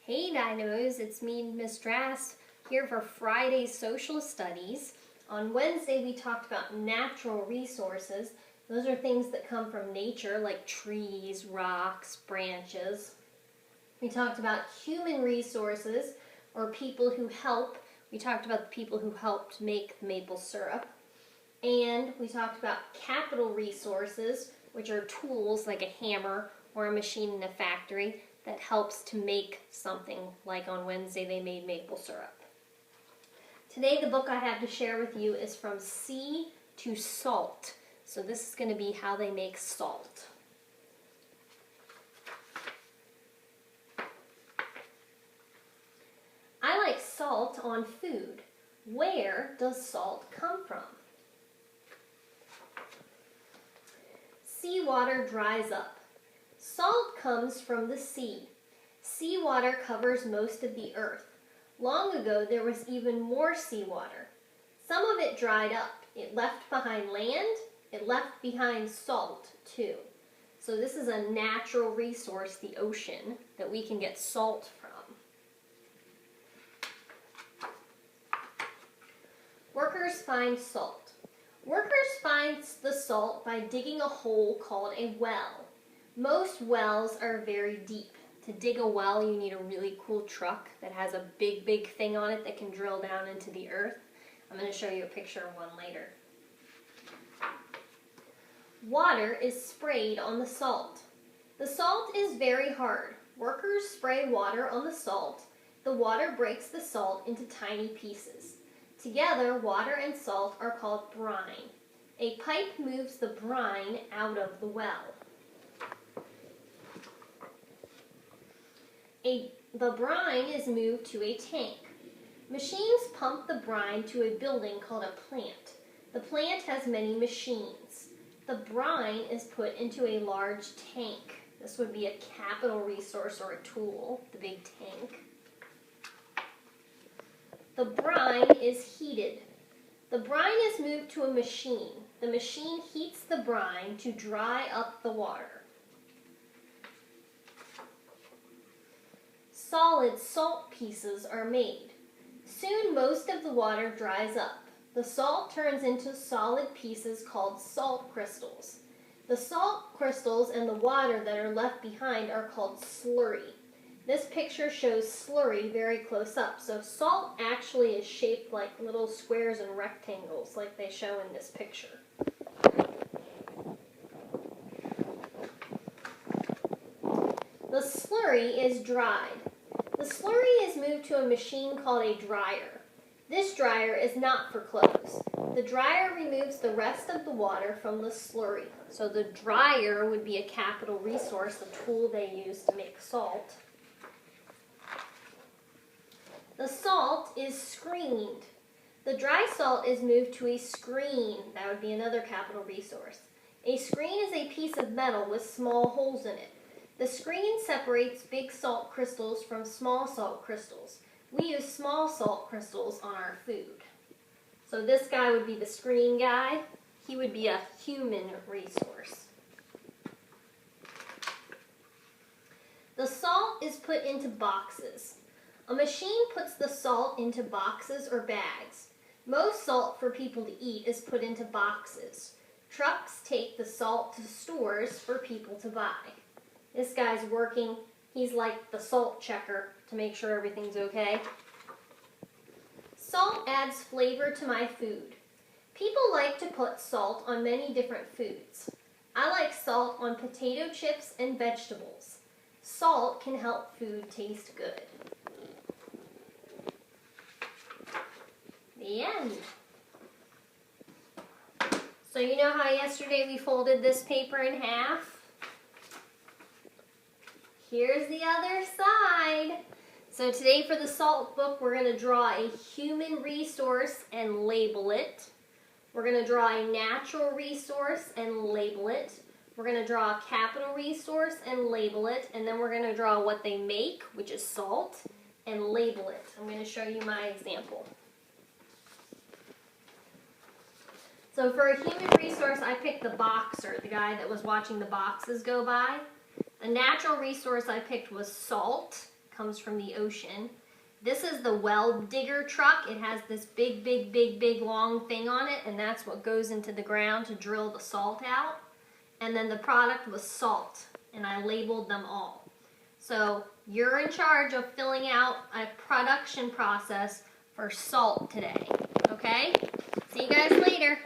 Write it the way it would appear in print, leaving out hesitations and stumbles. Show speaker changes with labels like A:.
A: Hey Dynamos, it's me, Miss Drass, here for Friday's Social Studies. On Wednesday we talked about natural resources. Those are things that come from nature, like trees, rocks, branches. We talked about human resources, or people who help. We talked about the people who helped make the maple syrup. And we talked about capital resources, which are tools like a hammer or a machine in a factory that helps to make something, like on Wednesday they made maple syrup. Today the book I have to share with you is From Sea to Salt. So this is going to be how they make salt. I like salt on food. Where does salt come from? Seawater dries up. Salt comes from the sea. Seawater covers most of the earth. Long ago, there was even more seawater. Some of it dried up. It left behind land. It left behind salt, too. So this is a natural resource, the ocean, that we can get salt from. Workers find salt. Workers find the salt by digging a hole called a well. Most wells are very deep. To dig a well, you need a really cool truck that has a big thing on it that can drill down into the earth. I'm going to show you a picture of one later. Water is sprayed on the salt. The salt is very hard. Workers spray water on the salt. The water breaks the salt into tiny pieces. Together, water and salt are called brine. A pipe moves the brine out of the well. The brine is moved to a tank. Machines pump the brine to a building called a plant. The plant has many machines. The brine is put into a large tank. This would be a capital resource or a tool, the big tank. The brine is heated. The brine is moved to a machine. The machine heats the brine to dry up the water. Solid salt pieces are made. Soon most of the water dries up. The salt turns into solid pieces called salt crystals. The salt crystals and the water that are left behind are called slurry. This picture shows slurry very close up. So salt actually is shaped like little squares and rectangles like they show in this picture. The slurry is dried. The slurry is moved to a machine called a dryer. This dryer is not for clothes. The dryer removes the rest of the water from the slurry. So the dryer would be a capital resource, the tool they use to make salt. The salt is screened. The dry salt is moved to a screen. That would be another capital resource. A screen is a piece of metal with small holes in it. The screen separates big salt crystals from small salt crystals. We use small salt crystals on our food. So this guy would be the screen guy. He would be a human resource. The salt is put into boxes. A machine puts the salt into boxes or bags. Most salt for people to eat is put into boxes. Trucks take the salt to stores for people to buy. This guy's working. He's like the salt checker to make sure everything's okay. Salt adds flavor to my food. People like to put salt on many different foods. I like salt on potato chips and vegetables. Salt can help food taste good. The end. So you know how yesterday we folded this paper in half? Here's the other side. So today for the salt book, we're going to draw a human resource and label it. We're going to draw a natural resource and label it. We're going to draw a capital resource and label it. And then we're going to draw what they make, which is salt, and label it. I'm going to show you my example. So for a human resource, I picked the boxer, the guy that was watching the boxes go by. The natural resource I picked was salt. comes from the ocean. This is the well digger truck. It has this big long thing on it, and that's what goes into the ground to drill the salt out. And then the product was salt, and I labeled them all. So you're in charge of filling out a production process for salt today, okay? See you guys later.